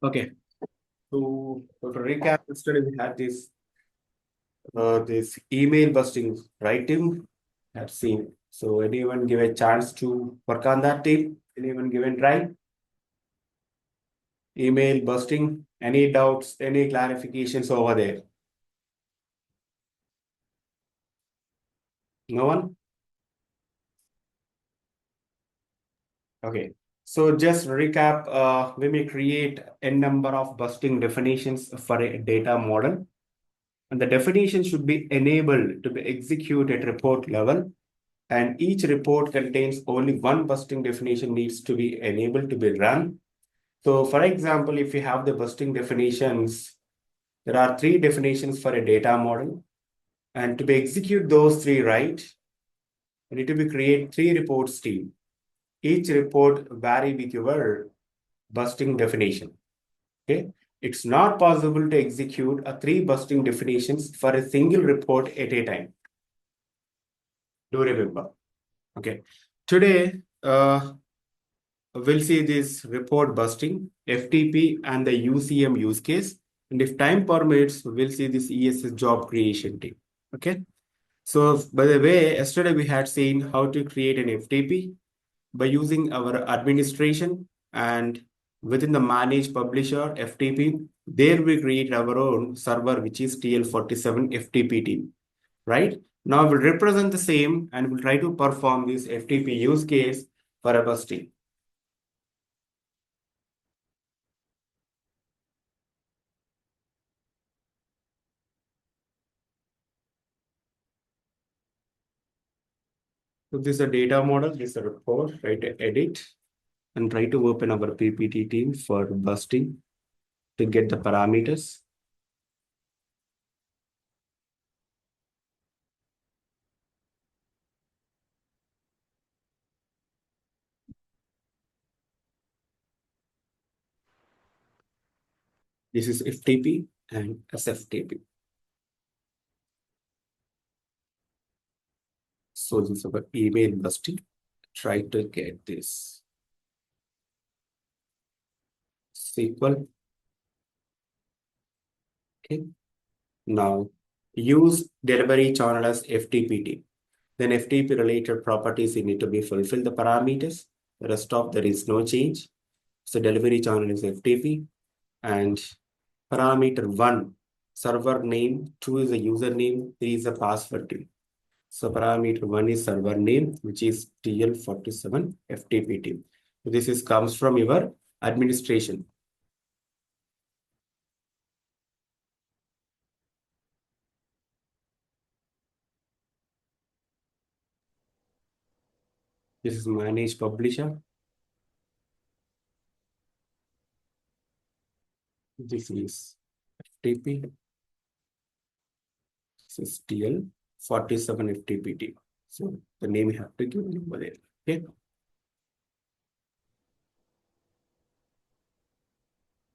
Okay, to recap, yesterday we had this email busting, right, Tim? Have seen. So anyone give a chance to work on that, Tim? Anyone give a try? Email busting. Any doubts? Any clarifications over there? No one? Okay. So just recap. We may create a number of busting definitions for a data model, and the definition should be enabled to be executed at report level. And each report contains only one busting definition needs to be enabled to be run. So for example, if you have the busting definitions, there are three definitions for a data model. And to be execute those three right, you need to be create three reports team. Each report vary with your busting definition. Okay. It's not possible to execute a three busting definitions for a single report at a time. Do remember. Okay. Today, we'll see this report busting, FTP, and the UCM use case. And if time permits, we'll see this ESS job creation team. Okay. So, by the way, yesterday we had seen how to create an FTP by using our administration, and within the manage publisher FTP, there we create our own server, which is TL47 FTP team, right? Now we'll represent the same and we'll try to perform this FTP use case for a busting. So this is a data model, this is a report, try to edit and try to open our PPT team for busting to get the parameters. This is FTP and SFTP. So this is our email busting. Try to get this SQL. Okay. Now use delivery channel as FTP. Then FTP related properties you need to be fulfill the parameters. The rest of there is no change. So delivery channel is FTP and parameter 1 server name, 2 is a username, 3 is a password. So parameter 1 is server name, which is TL47 FTP team. So this is comes from your administration. This is manage publisher. This is FTP. This is TL47 FTP. So the name you have to give over there. Okay.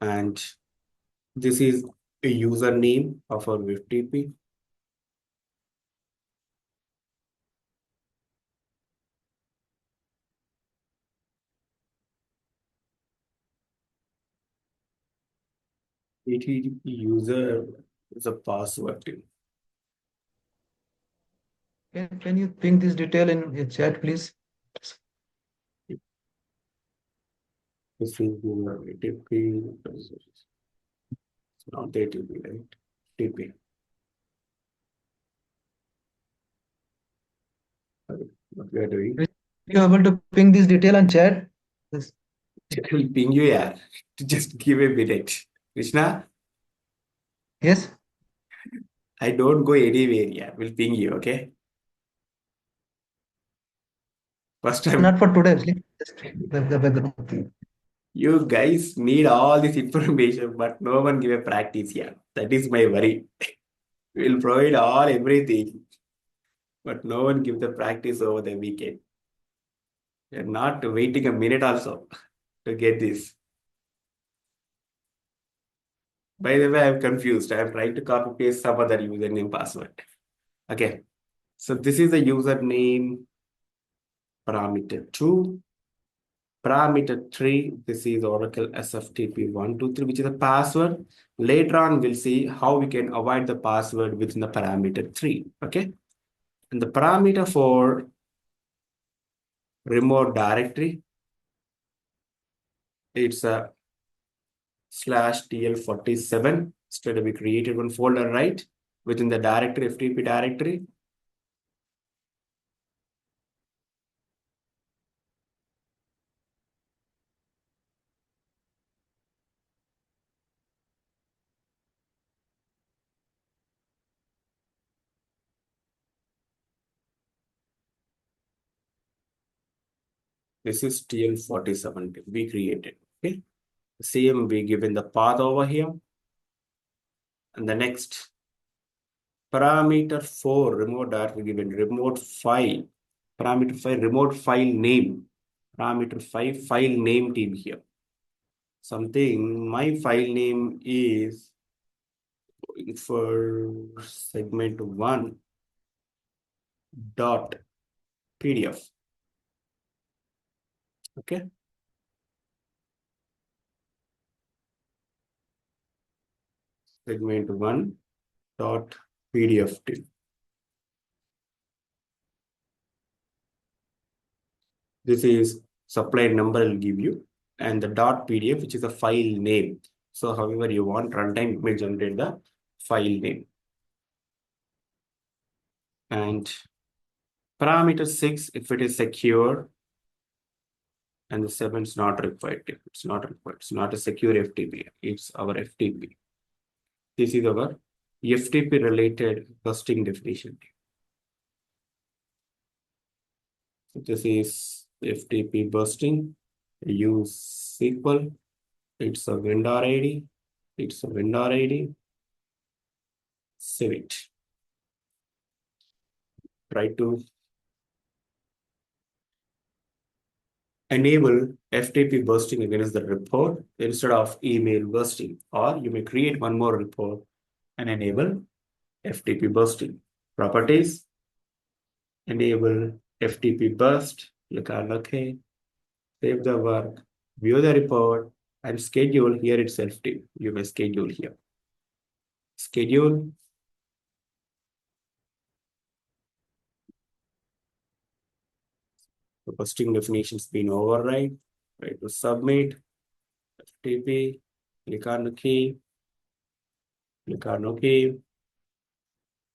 And this is a username of our FTP. HTTP user is a password. Can you ping this detail in a chat, please? This is your ATP. It's not ATP, right? TP. What we are doing? You able to ping this detail on chat? Yes. It will ping you, yeah. Just give a minute. Krishna, Yes. I don't go anywhere, yeah. We'll ping you, okay? First time, Not for today, actually. Just the background. you guys need all this information, but no one give a practice, yeah. That is my worry. We'll provide all everything, but no one give the practice over the weekend. You're not waiting a minute also to get this. By the way, I'm confused. I'm trying to copy paste some other username password. Okay. So this is the username parameter 2. Parameter 3, this is Oracle SFTP123, which is the password. Later on, we'll see how we can avoid the password within the parameter 3. Okay. And the parameter 4, remote directory, it's a /TL47. Instead, we created one folder, right? Within the directory, FTP directory. This is TL47 we created. Okay. Same we given the path over here. And the next parameter 4, remote directory given remote file. Parameter 5, remote file name. Parameter 5, file name team here. Something, my file name is for segment 1 dot PDF. Okay. Segment 1 dot PDF. This is supply number will give you, and the dot PDF, which is a file name. So however you want, runtime may generate the file name. And parameter 6, if it is secure, and the 7 is not required. It's not required. It's not a secure FTP. It's our FTP. This is our FTP related busting definition. So this is FTP busting. Use SQL. It's a vendor ID. It's a vendor ID. Save it. Try to enable FTP bursting against the report instead of email bursting, or you may create one more report and enable FTP bursting. Properties, enable FTP burst, click on OK, save the work, view the report, and schedule. Here it's FTP. You may schedule here. Schedule. The bursting definition's been override. Right to submit. FTP. Click on OK. Click on OK.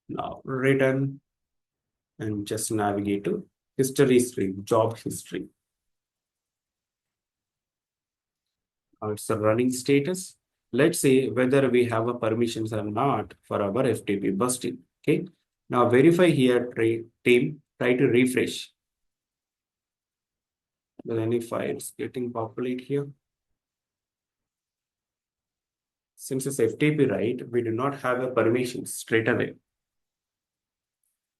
Now return and just navigate to history stream, job history. Now it's a running status. Let's say whether we have a permissions or not for our FTP busting. Okay. Now verify here, team, try to refresh. Will any files getting populate here? Since it's FTP, right, we do not have a permission straight away.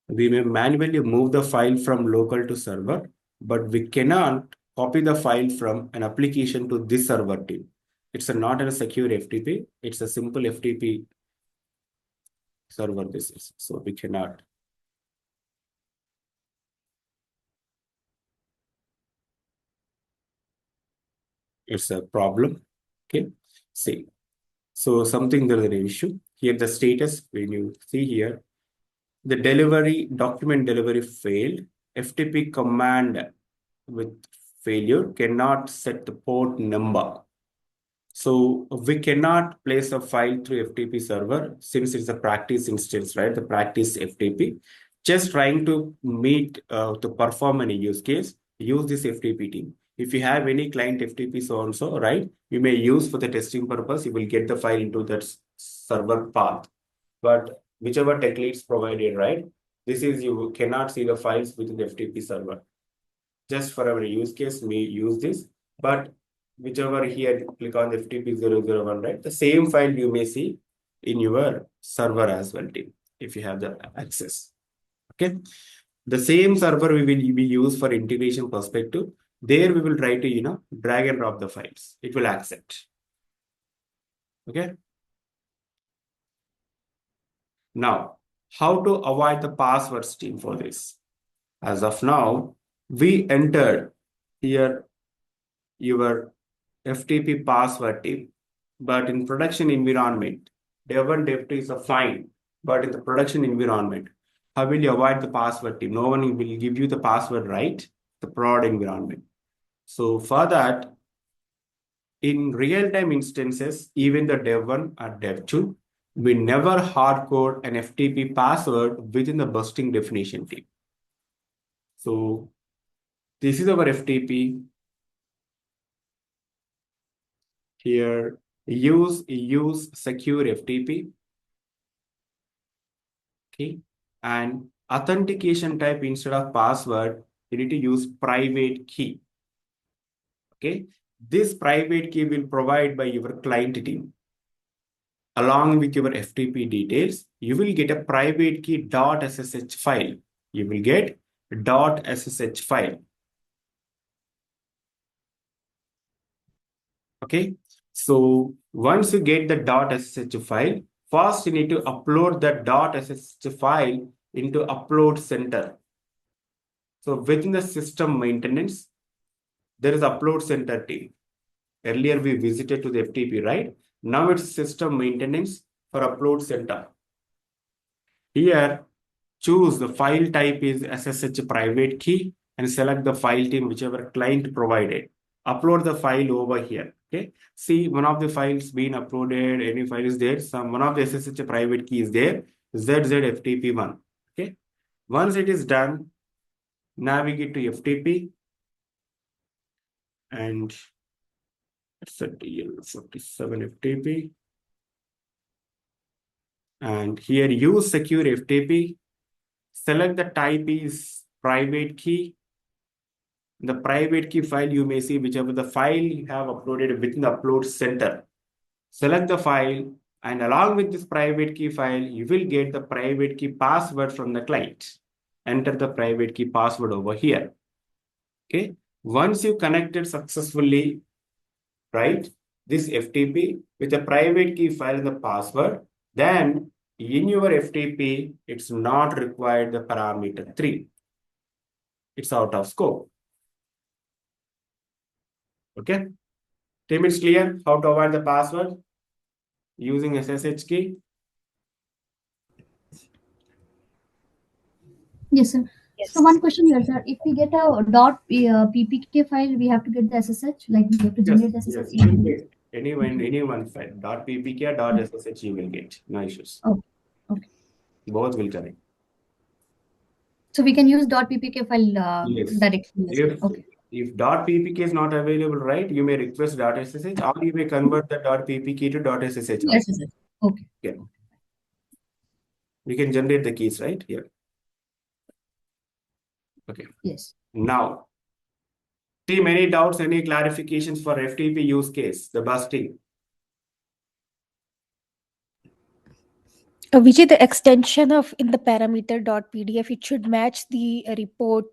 We may manually move the file from local to server, but we cannot copy the file from an application to this server team. It's not a secure FTP. It's a simple FTP server this is. So we cannot. It's a problem. Okay. See. So something there is an issue. Here the status, when you see here, the document delivery failed. FTP command with failure cannot set the port number. So we cannot place a file through FTP server since it's a practice instance, right? The practice FTP. Just trying to meet to perform any use case, use this FTP team. If you have any client FTP so and so, right, you may use for the testing purpose, you will get the file into that server path. But whichever techniques provided, right, this is you cannot see the files within the FTP server. Just for our use case, we use this, but whichever here, click on the FTP001, right? The same file you may see in your server as well, team, if you have the access. Okay. The same server we will be used for integration perspective. There we will try to, drag and drop the files. It will accept. Okay. Now, how to avoid the passwords, team, for this? As of now, we entered here your FTP password team. But in production environment, dev1, dev2 is a fine. But in the production environment, how will you avoid the password team? No one will give you the password, right? The prod environment. So for that, in real-time instances, even the dev1 or dev2, we never hardcode an FTP password within the busting definition team. So this is our FTP. Here, use secure FTP. Okay. And authentication type, instead of password, you need to use private key. Okay. This private key will provide by your client team. Along with your FTP details, you will get a private key .ssh file. You will get .ssh file. Okay. So once you get the .ssh file, first you need to upload the .ssh file into upload center. So within the system maintenance, there is upload center team. Earlier we visited to the FTP, right? Now it's system maintenance for upload center. Here, choose the file type is SSH private key and select the file team whichever client provided. Upload the file over here. Okay. See, one of the files being uploaded, any file is there. One of the SSH private key is there. ZZFTP1. Okay. Once it is done, navigate to FTP and set DL47 FTP. And here use secure FTP. Select the type is private key. The private key file you may see whichever the file you have uploaded within the upload center. Select the file, and along with this private key file, you will get the private key password from the client. Enter the private key password over here. Okay. Once you connected successfully, right, this FTP with a private key file and the password, then in your FTP, it's not required the parameter 3. It's out of scope. Okay. Team, it's clear how to avoid the password using SSH key. Yes, sir. So one question here, sir. If we get a .ppk file, we have to get the SSH, like we have to generate the SSH. You will get anyone file .ppk or .ssh you will get. No issues. Okay. Okay. Both will connect. So we can use .ppk file Yes. directly. Okay. If .ppk is not available, right, you may request .ssh or you may convert the .ppk to .ssh. Yes. Okay. Yeah. We can generate the keys right here. Okay. Yes. Now, team, any doubts, any clarifications for FTP use case, the busting? Vijay, the extension of in the parameter.pdf, it should match the report.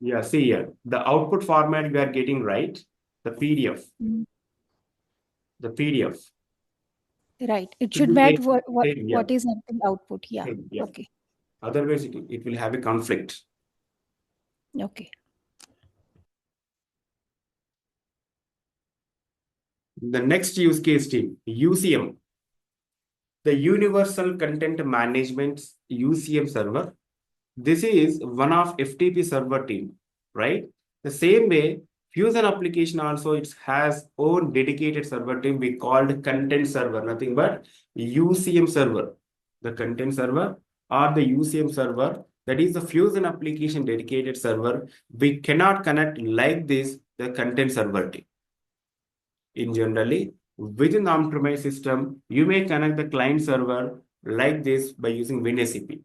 Yeah, see here, the output format we are getting right, the PDF. The PDF. Right. It should match what is at the output. Yeah. Yeah. Okay. Otherwise, it will have a conflict. Okay. The next use case, team, UCM. The Universal Content Management UCM server. This is one of FTP server team, right? The same way, Fusion application also it has own dedicated server team we called content server, nothing but UCM server. The content server or the UCM server, that is the Fusion application dedicated server. We cannot connect like this, the content server team. In generally, within the on-premise system, you may connect the client server like this by using WinSCP,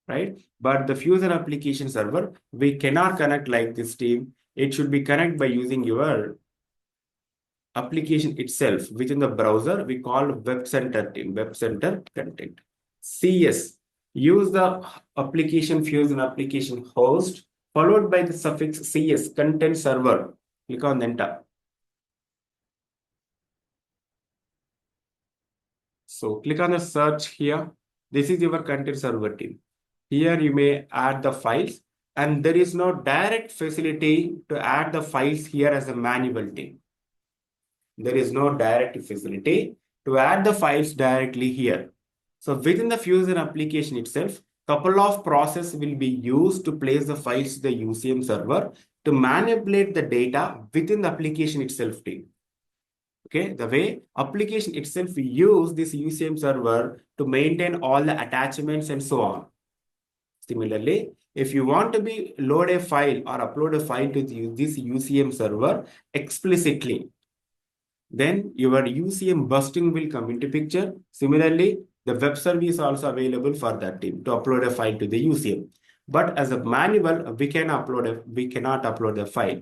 right? But the Fusion application server, we cannot connect like this team. It should be connected by using your application itself within the browser. We call Web Center team, Web Center content. CS, use the application Fusion application host followed by the suffix CS, content server. Click on enter. So click on the search here. This is your content server team. Here you may add the files and there is no direct facility to add the files here as a manual team. There is no direct facility to add the files directly here. So within the Fusion application itself, couple of processes will be used to place the files to the UCM server to manipulate the data within the application itself team. Okay, the way application itself use this UCM server to maintain all the attachments and so on. Similarly, if you want to load a file or upload a file to this UCM server explicitly, then your UCM busting will come into picture. Similarly, the web service is also available for that team to upload a file to the UCM. But as a manual, we cannot upload a file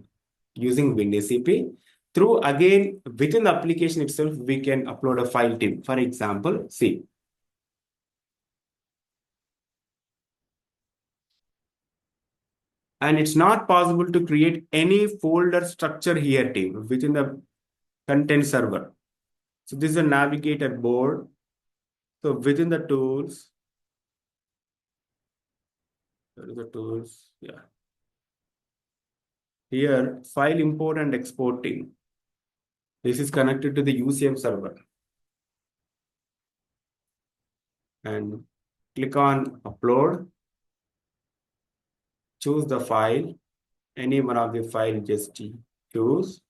using WinACP. Through again, within the application itself, we can upload a file team. For example, see. And it's not possible to create any folder structure here team within the content server. So this is a navigator board. So within the tools, yeah. Here, file import and exporting. This is connected to the UCM server. And click on upload. Choose the file. Any one of the file, just choose.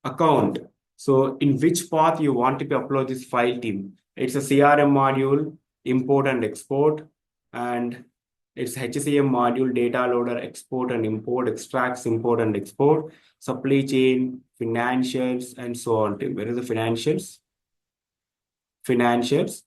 Account. So in which path you want to upload this file team? It's a CRM module, import and export, and it's HCM module, data loader, export and import, extracts, import and export, supply chain, financials, and so on. Where is the financials? Financials,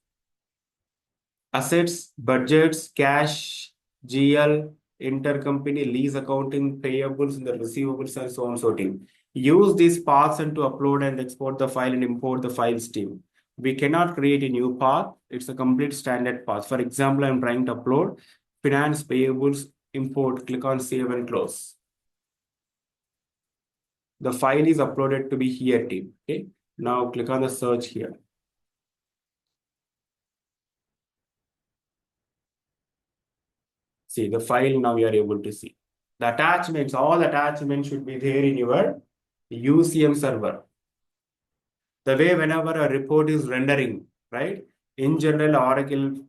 assets, budgets, cash, GL, intercompany, lease accounting, payables, and the receivables, and so on. So team. Use these paths and to upload and export the file and import the files team. We cannot create a new path. It's a complete standard path. For example, I'm trying to upload finance, payables, import. Click on save and close. The file is uploaded to be here team. Okay. Now click on the search here. See the file now you are able to see. The attachments, all attachments should be there in your UCM server. The way whenever a report is rendering, right? In general, Oracle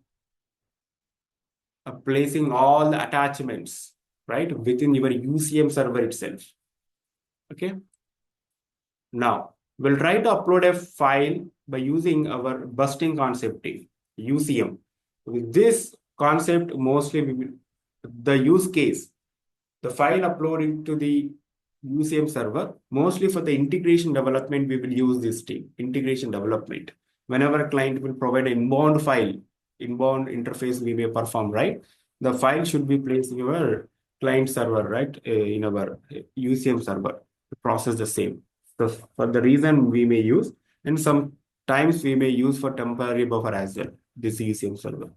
placing all the attachments, right? Within your UCM server itself. Okay. Now, we'll try to upload a file by using our busting concept team, UCM. With this concept, mostly the use case, the file uploading to the UCM server, mostly for the integration development, we will use this team, integration development. Whenever a client will provide an inbound file, inbound interface we may perform, right? The file should be placed in your client server, right? In our UCM server to process the same. So for the reason we may use, and sometimes we may use for temporary buffer as well, this UCM server.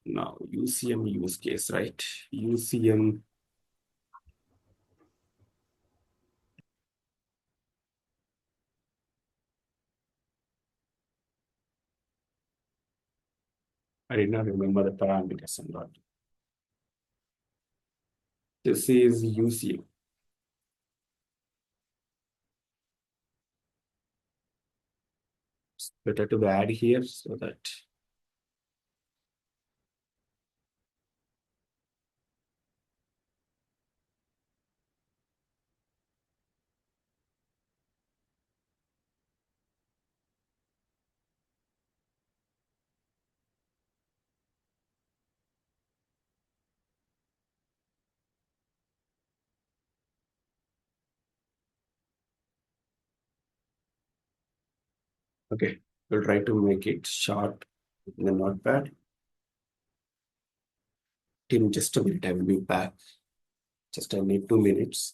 Now, UCM use case, right? UCM. I did not remember the parameters and what. This is UCM. It's better to add here so that. Okay, we'll try to make it short in the notepad. Tim, just a minute, I will be back. Just I need 2 minutes.